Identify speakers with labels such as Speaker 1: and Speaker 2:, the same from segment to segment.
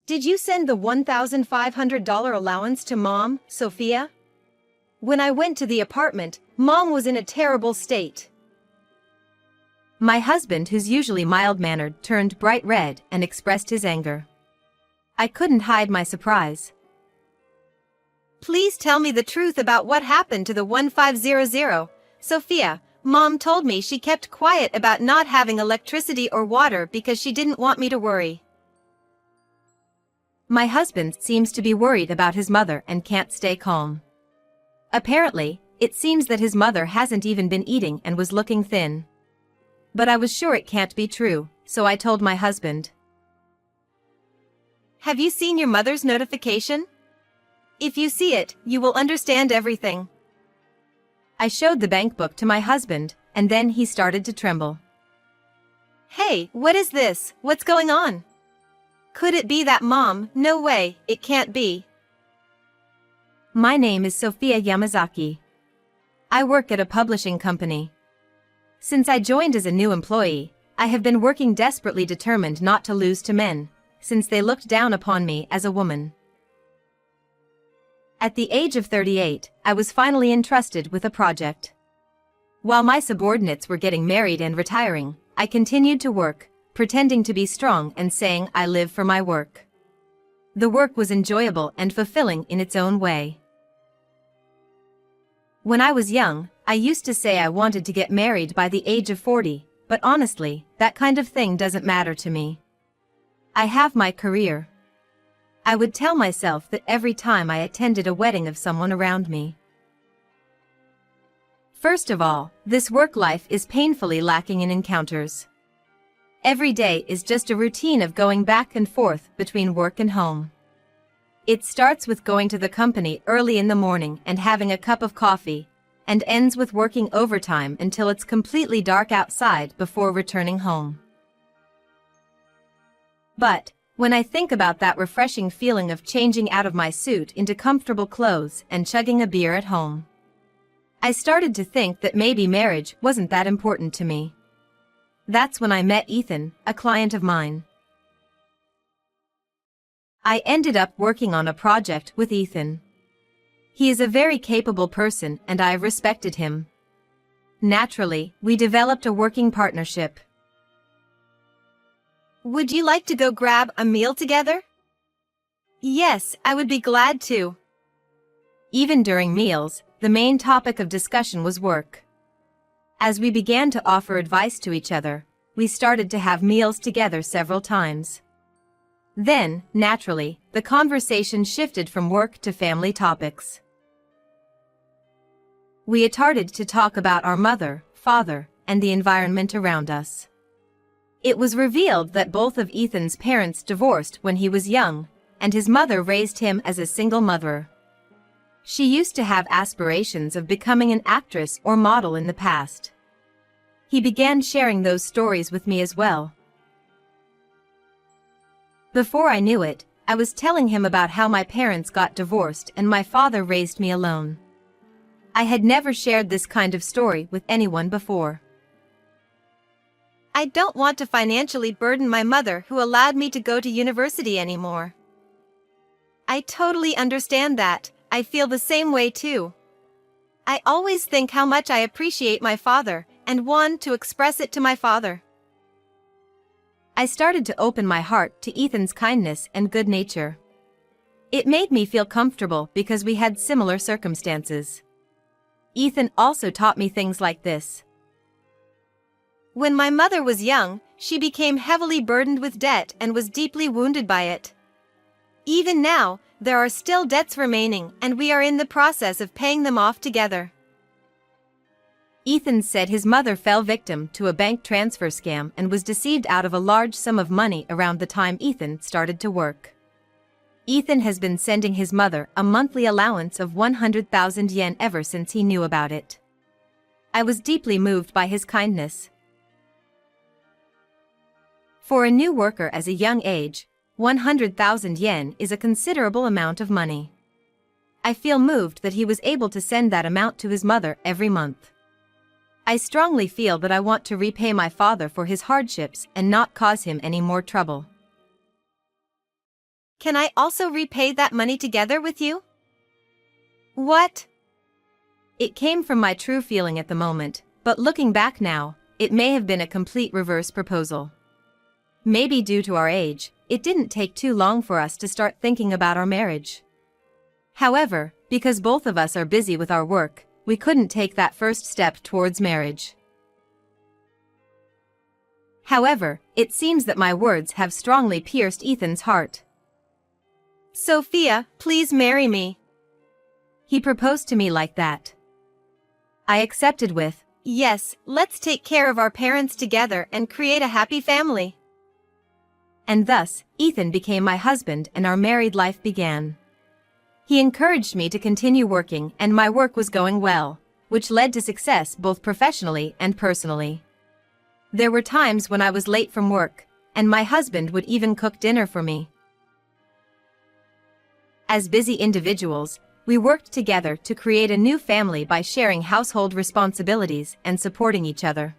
Speaker 1: Did you send the $1,500 allowance to Mom, Sophia? When I went to the apartment, Mom was in a terrible state.
Speaker 2: My husband, who's usually mild-mannered, turned bright red and expressed his anger. I couldn't hide my surprise.
Speaker 1: Please tell me the truth about what happened to the 1500. Sophia, Mom told me she kept quiet about not having electricity or water because she didn't want me to worry.
Speaker 2: My husband seems to be worried about his mother and can't stay calm. Apparently, it seems that his mother hasn't even been eating and was looking thin. But I was sure it can't be true, so I told my husband.
Speaker 1: Have you seen your mother's notification? If you see it, you will understand everything.
Speaker 2: I showed the bank book to my husband, and then he started to tremble.
Speaker 1: Hey, what is this? What's going on? Could it be that Mom? No way, it can't be.
Speaker 2: My name is Sophia Yamazaki. I work at a publishing company. Since I joined as a new employee, I have been working desperately determined not to lose to men, since they looked down upon me as a woman. At the age of 38, I was finally entrusted with a project. While my subordinates were getting married and retiring, I continued to work, pretending to be strong and saying I live for my work. The work was enjoyable and fulfilling in its own way. When I was young, I used to say I wanted to get married by the age of 40, but honestly, that kind of thing doesn't matter to me. I have my career. I would tell myself that every time I attended a wedding of someone around me. First of all, this work life is painfully lacking in encounters. Every day is just a routine of going back and forth between work and home. It starts with going to the company early in the morning and having a cup of coffee, and ends with working overtime until it's completely dark outside before returning home. But, when I think about that refreshing feeling of changing out of my suit into comfortable clothes and chugging a beer at home, I started to think that maybe marriage wasn't that important to me. That's when I met Ethan, a client of mine. I ended up working on a project with Ethan. He is a very capable person and I've respected him. Naturally, we developed a working partnership.
Speaker 1: Would you like to go grab a meal together? Yes, I would be glad to.
Speaker 2: Even during meals, the main topic of discussion was work. As we began to offer advice to each other, we started to have meals together several times. Then, naturally, the conversation shifted from work to family topics. We started to talk about our mother, father, and the environment around us. It was revealed that both of Ethan's parents divorced when he was young, and his mother raised him as a single mother. She used to have aspirations of becoming an actress or model in the past. He began sharing those stories with me as well. Before I knew it, I was telling him about how my parents got divorced and my father raised me alone. I had never shared this kind of story with anyone before.
Speaker 1: I don't want to financially burden my mother who allowed me to go to university anymore. I totally understand that. I feel the same way too. I always think how much I appreciate my father and want to express it to my father.
Speaker 2: I started to open my heart to Ethan's kindness and good nature. It made me feel comfortable because we had similar circumstances. Ethan also taught me things like this.
Speaker 1: When my mother was young, she became heavily burdened with debt and was deeply wounded by it. Even now, there are still debts remaining and we are in the process of paying them off together.
Speaker 2: Ethan said his mother fell victim to a bank transfer scam and was deceived out of a large sum of money around the time Ethan started to work. Ethan has been sending his mother a monthly allowance of 100,000 yen ever since he knew about it. I was deeply moved by his kindness. For a new worker at a young age, 100,000 yen is a considerable amount of money. I feel moved that he was able to send that amount to his mother every month. I strongly feel that I want to repay my father for his hardships and not cause him any more trouble.
Speaker 1: Can I also repay that money together with you? What?
Speaker 2: It came from my true feeling at the moment, but looking back now, it may have been a complete reverse proposal. Maybe due to our age, it didn't take too long for us to start thinking about our marriage. However, because both of us are busy with our work, we couldn't take that first step towards marriage. However, it seems that my words have strongly pierced Ethan's heart.
Speaker 1: Sophia, please marry me.
Speaker 2: He proposed to me like that. I accepted with,
Speaker 1: Yes, let's take care of our parents together and create a happy family.
Speaker 2: and thus, Ethan became my husband and our married life began. He encouraged me to continue working and my work was going well, which led to success both professionally and personally. There were times when I was late from work, and my husband would even cook dinner for me. As busy individuals, we worked together to create a new family by sharing household responsibilities and supporting each other.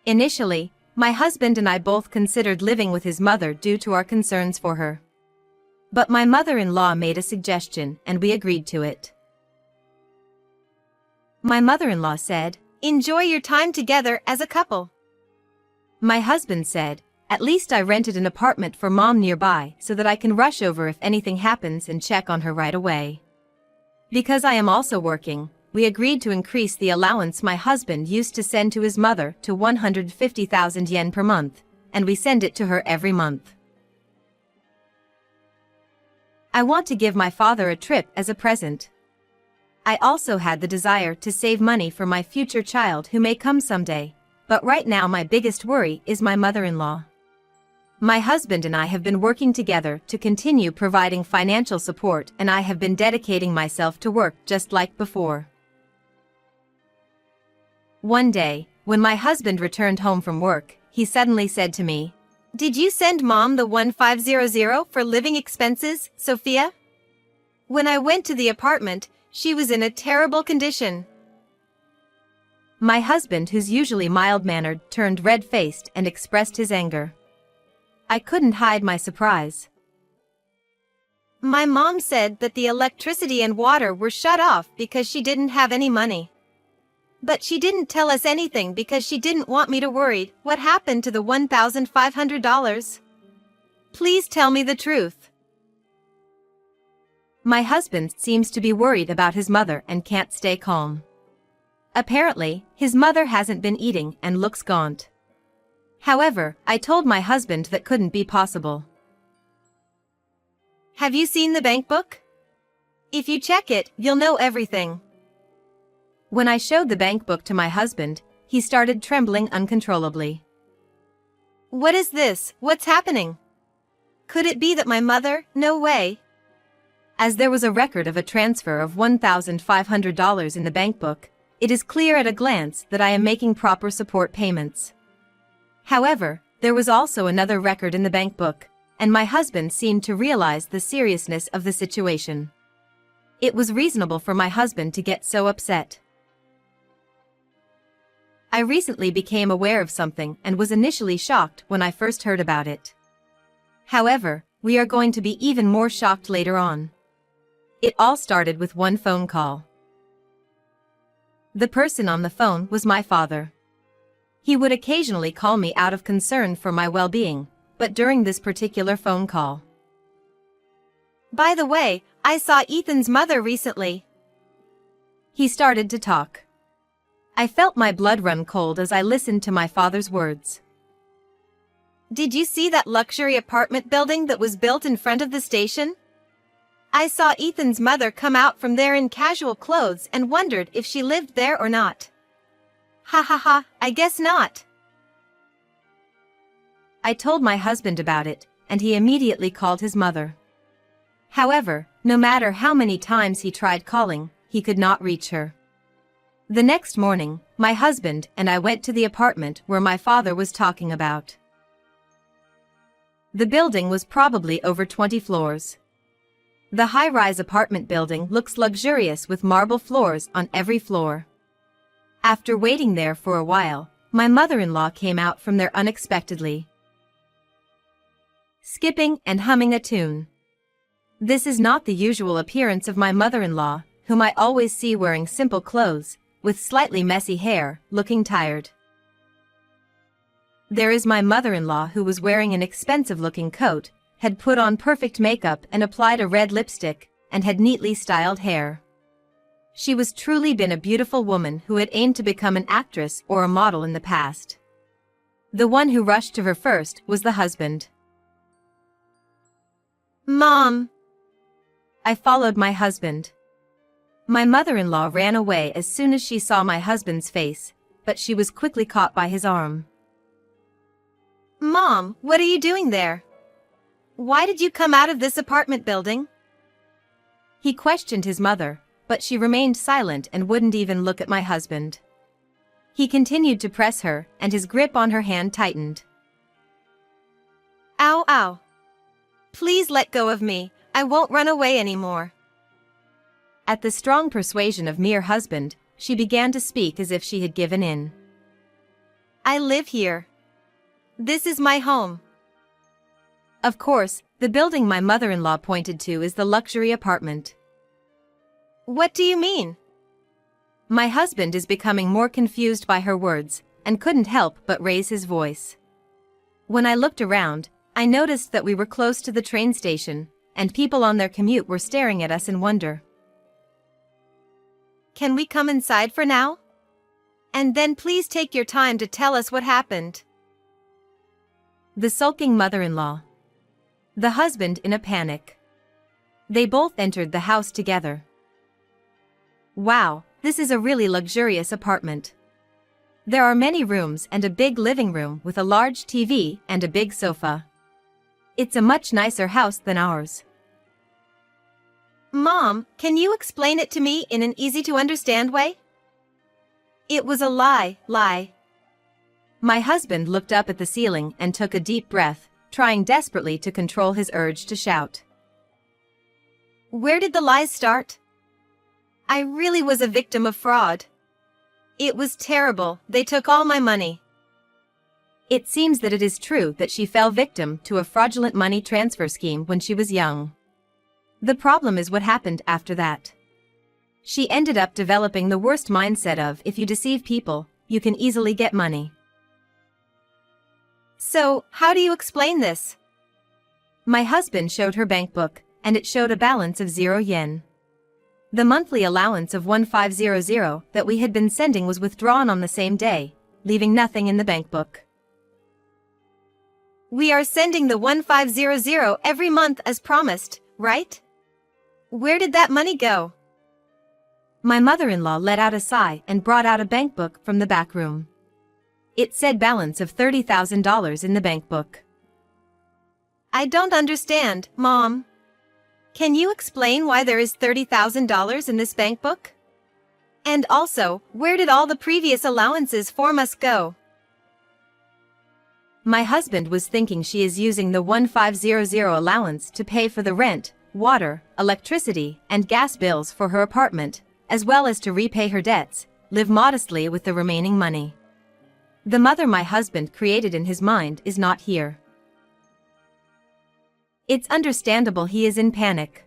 Speaker 2: Initially, my husband and I both considered living with his mother due to our concerns for her. But my mother-in-law made a suggestion and we agreed to it. My mother-in-law said,
Speaker 1: Enjoy your time together as a couple.
Speaker 2: My husband said, at least I rented an apartment for mom nearby so that I can rush over if anything happens and check on her right away. Because I am also working, we agreed to increase the allowance my husband used to send to his mother to 150,000 yen per month, and we send it to her every month. I want to give my father a trip as a present. I also had the desire to save money for my future child who may come someday, but right now my biggest worry is my mother-in-law. My husband and I have been working together to continue providing financial support and I have been dedicating myself to work just like before. One day, when my husband returned home from work, he suddenly said to me,
Speaker 1: Did you send mom the 1500 for living expenses, Sophia? When I went to the apartment, she was in a terrible condition.
Speaker 2: My husband, who's usually mild-mannered, turned red-faced and expressed his anger. I couldn't hide my surprise.
Speaker 1: My mom said that the electricity and water were shut off because she didn't have any money. But she didn't tell us anything because she didn't want me to worry what happened to the $1,500. Please tell me the truth.
Speaker 2: My husband seems to be worried about his mother and can't stay calm. Apparently, his mother hasn't been eating and looks gaunt. However, I told my husband that couldn't be possible.
Speaker 1: Have you seen the bank book? If you check it, you'll know everything.
Speaker 2: When I showed the bank book to my husband, he started trembling uncontrollably.
Speaker 1: What is this? What's happening? Could it be that my mother? No way.
Speaker 2: As there was a record of a transfer of $1,500 in the bank book, it is clear at a glance that I am making proper support payments. However, there was also another record in the bank book, and my husband seemed to realize the seriousness of the situation. It was reasonable for my husband to get so upset. I recently became aware of something and was initially shocked when I first heard about it. However, we are going to be even more shocked later on. It all started with one phone call. The person on the phone was my father. He would occasionally call me out of concern for my well-being, but during this particular phone call.
Speaker 1: By the way, I saw Ethan's mother recently.
Speaker 2: He started to talk. I felt my blood run cold as I listened to my father's words.
Speaker 1: Did you see that luxury apartment building that was built in front of the station? I saw Ethan's mother come out from there in casual clothes and wondered if she lived there or not. Ha ha ha, I guess not.
Speaker 2: I told my husband about it, and he immediately called his mother. However, no matter how many times he tried calling, he could not reach her. The next morning, my husband and I went to the apartment where my father was talking about. The building was probably over 20 floors. The high-rise apartment building looks luxurious with marble floors on every floor. After waiting there for a while, my mother-in-law came out from there unexpectedly, skipping and humming a tune. This is not the usual appearance of my mother-in-law, whom I always see wearing simple clothes, with slightly messy hair, looking tired. There is my mother-in-law who was wearing an expensive-looking coat, had put on perfect makeup and applied a red lipstick, and had neatly styled hair. She was truly been a beautiful woman who had aimed to become an actress or a model in the past. The one who rushed to her first was the husband.
Speaker 1: Mom!
Speaker 2: I followed my husband. My mother-in-law ran away as soon as she saw my husband's face, but she was quickly caught by his arm.
Speaker 1: Mom, what are you doing there? Why did you come out of this apartment building?
Speaker 2: He questioned his mother, but she remained silent and wouldn't even look at my husband. He continued to press her, and his grip on her hand tightened.
Speaker 1: Ow, ow. Please let go of me, I won't run away anymore.
Speaker 2: At the strong persuasion of mere husband, she began to speak as if she had given in.
Speaker 1: I live here. This is my home.
Speaker 2: Of course, the building my mother-in-law pointed to is the luxury apartment.
Speaker 1: What do you mean?
Speaker 2: My husband is becoming more confused by her words, and couldn't help but raise his voice. When I looked around, I noticed that we were close to the train station, and people on their commute were staring at us in wonder.
Speaker 1: Can we come inside for now? And then please take your time to tell us what happened.
Speaker 2: The sulking mother-in-law. The husband in a panic. They both entered the house together. Wow, this is a really luxurious apartment. There are many rooms and a big living room with a large TV and a big sofa. It's a much nicer house than ours.
Speaker 1: Mom, can you explain it to me in an easy-to-understand way? It was a lie.
Speaker 2: My husband looked up at the ceiling and took a deep breath, trying desperately to control his urge to shout.
Speaker 1: Where did the lies start? I really was a victim of fraud. It was terrible, they took all my money.
Speaker 2: It seems that it is true that she fell victim to a fraudulent money transfer scheme when she was young. The problem is what happened after that. She ended up developing the worst mindset of if you deceive people, you can easily get money.
Speaker 1: So, how do you explain this?
Speaker 2: My husband showed her bank book, and it showed a balance of 0 yen. The monthly allowance of 1500 that we had been sending was withdrawn on the same day, leaving nothing in the bank book.
Speaker 1: We are sending the 1500 every month as promised, right? Where did that money go?
Speaker 2: My mother-in-law let out a sigh and brought out a bank book from the back room. It said balance of $30,000 in the bank book.
Speaker 1: I don't understand, Mom. Can you explain why there is $30,000 in this bank book? And also, where did all the previous allowances for us go?
Speaker 2: My husband was thinking she is using the 1500 allowance to pay for the rent, water, electricity, and gas bills for her apartment, as well as to repay her debts, live modestly with the remaining money. The mother my husband created in his mind is not here. It's understandable he is in panic.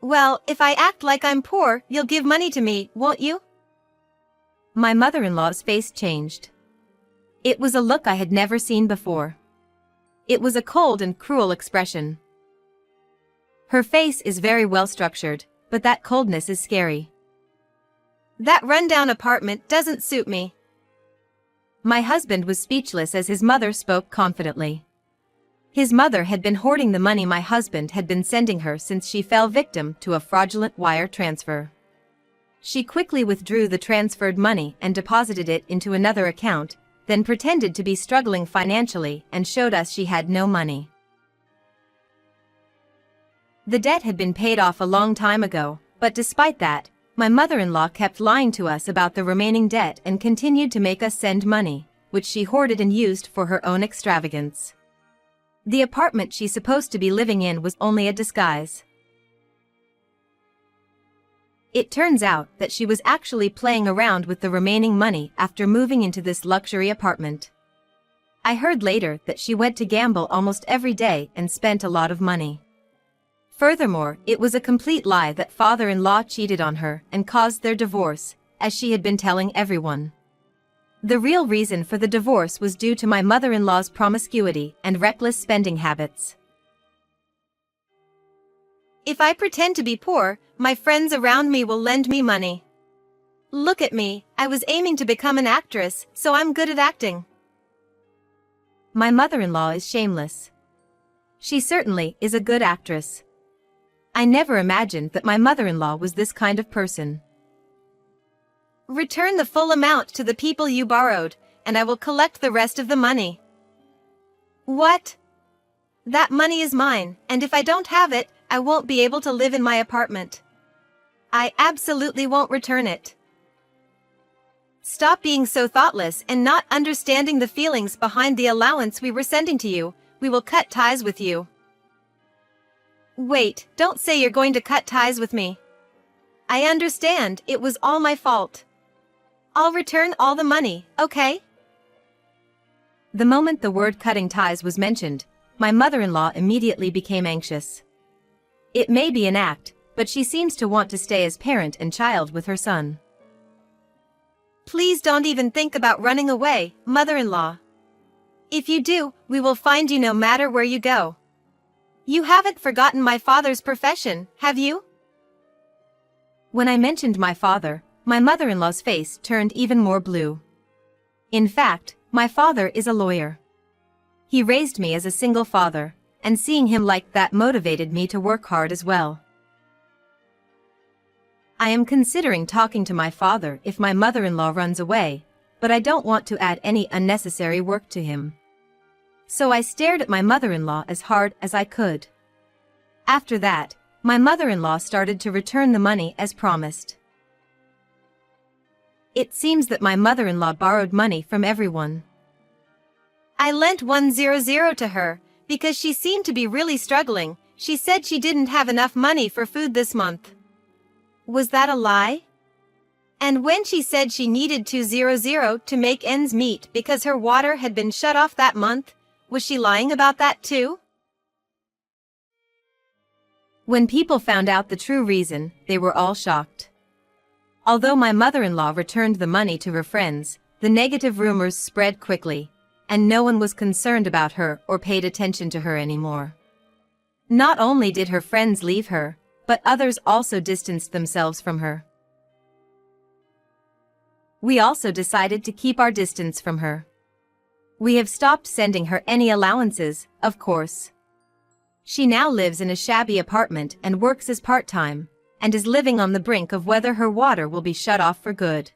Speaker 1: Well, if I act like I'm poor, you'll give money to me, won't you?
Speaker 2: My mother-in-law's face changed. It was a look I had never seen before. It was a cold and cruel expression. Her face is very well structured, but that coldness is scary.
Speaker 1: That rundown apartment doesn't suit me.
Speaker 2: My husband was speechless as his mother spoke confidently. His mother had been hoarding the money my husband had been sending her since she fell victim to a fraudulent wire transfer. She quickly withdrew the transferred money and deposited it into another account, then pretended to be struggling financially and showed us she had no money. The debt had been paid off a long time ago, but despite that, my mother-in-law kept lying to us about the remaining debt and continued to make us send money, which she hoarded and used for her own extravagance. The apartment she's supposed to be living in was only a disguise. It turns out that she was actually playing around with the remaining money after moving into this luxury apartment. I heard later that she went to gamble almost every day and spent a lot of money. Furthermore, it was a complete lie that father-in-law cheated on her and caused their divorce, as she had been telling everyone. The real reason for the divorce was due to my mother-in-law's promiscuity and reckless spending habits.
Speaker 1: If I pretend to be poor, my friends around me will lend me money. Look at me, I was aiming to become an actress, so I'm good at acting.
Speaker 2: My mother-in-law is shameless. She certainly is a good actress. I never imagined that my mother-in-law was this kind of person.
Speaker 1: Return the full amount to the people you borrowed, and I will collect the rest of the money. What? That money is mine, and if I don't have it, I won't be able to live in my apartment. I absolutely won't return it. Stop being so thoughtless and not understanding the feelings behind the allowance we were sending to you. We will cut ties with you. Wait, don't say you're going to cut ties with me. I understand, it was all my fault. I'll return all the money, okay?
Speaker 2: The moment the word cutting ties was mentioned, my mother-in-law immediately became anxious. It may be an act, but she seems to want to stay as parent and child with her son.
Speaker 1: Please don't even think about running away, mother-in-law. If you do, we will find you no matter where you go. You haven't forgotten my father's profession, have you?
Speaker 2: When I mentioned my father, my mother-in-law's face turned even more blue. In fact, my father is a lawyer. He raised me as a single father, and seeing him like that motivated me to work hard as well. I am considering talking to my father if my mother-in-law runs away, but I don't want to add any unnecessary work to him. So I stared at my mother-in-law as hard as I could. After that, my mother-in-law started to return the money as promised. It seems that my mother-in-law borrowed money from everyone.
Speaker 1: I lent 100 to her, because she seemed to be really struggling. She said she didn't have enough money for food this month. Was that a lie? And when she said she needed 200 to make ends meet because her water had been shut off that month, was she lying about that too?
Speaker 2: When people found out the true reason, they were all shocked. Although my mother-in-law returned the money to her friends, the negative rumors spread quickly, and no one was concerned about her or paid attention to her anymore. Not only did her friends leave her, but others also distanced themselves from her. We also decided to keep our distance from her. We have stopped sending her any allowances, of course. She now lives in a shabby apartment and works as part-time, and is living on the brink of whether her water will be shut off for good.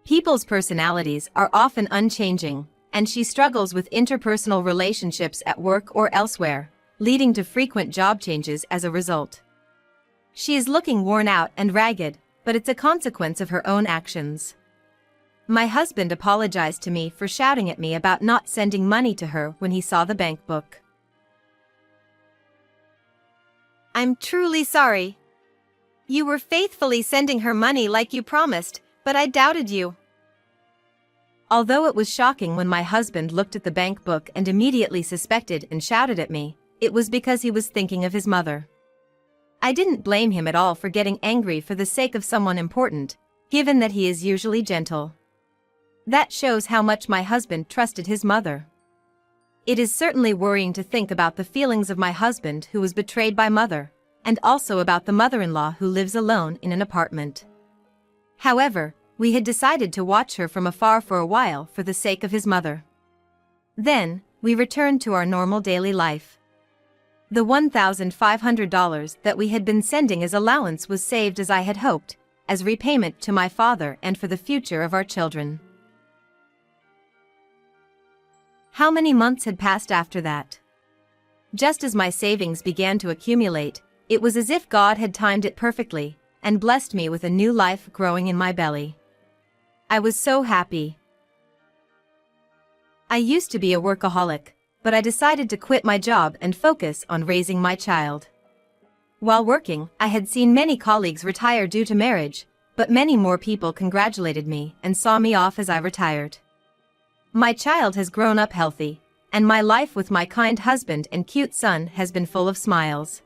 Speaker 2: People's personalities are often unchanging, and she struggles with interpersonal relationships at work or elsewhere, leading to frequent job changes as a result. She is looking worn out and ragged, but it's a consequence of her own actions. My husband apologized to me for shouting at me about not sending money to her when he saw the bank book.
Speaker 1: I'm truly sorry. You were faithfully sending her money like you promised, but I doubted you.
Speaker 2: Although it was shocking when my husband looked at the bank book and immediately suspected and shouted at me, it was because he was thinking of his mother. I didn't blame him at all for getting angry for the sake of someone important, given that he is usually gentle. That shows how much my husband trusted his mother. It is certainly worrying to think about the feelings of my husband who was betrayed by mother, and also about the mother-in-law who lives alone in an apartment. However, we had decided to watch her from afar for a while for the sake of his mother. Then, we returned to our normal daily life. The $1,500 that we had been sending as allowance was saved as I had hoped, as repayment to my father and for the future of our children. How many months had passed after that? Just as my savings began to accumulate, it was as if God had timed it perfectly, and blessed me with a new life growing in my belly. I was so happy. I used to be a workaholic, but I decided to quit my job and focus on raising my child. While working, I had seen many colleagues retire due to marriage, but many more people congratulated me and saw me off as I retired. My child has grown up healthy, and my life with my kind husband and cute son has been full of smiles.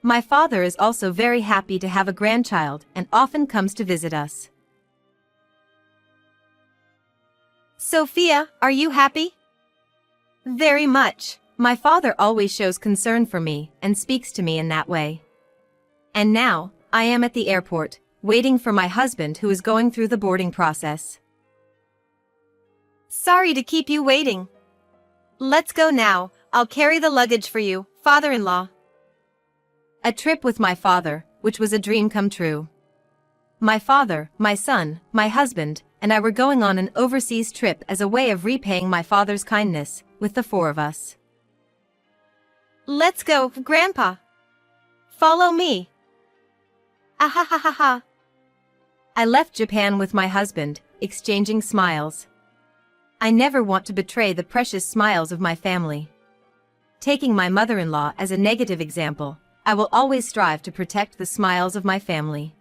Speaker 2: My father is also very happy to have a grandchild and often comes to visit us.
Speaker 1: Sophia, are you happy? Very much.
Speaker 2: My father always shows concern for me and speaks to me in that way. And now, I am at the airport, waiting for my husband who is going through the boarding process.
Speaker 1: Sorry to keep you waiting. Let's go now. I'll carry the luggage for you, father-in-law.
Speaker 2: A trip with my father, which was a dream come true. My father, my son, my husband, and I were going on an overseas trip as a way of repaying my father's kindness, with the four of us.
Speaker 1: Let's go, Grandpa. Follow me. Ahahaha.
Speaker 2: I left Japan with my husband, exchanging smiles. I never want to betray the precious smiles of my family. Taking my mother-in-law as a negative example, I will always strive to protect the smiles of my family.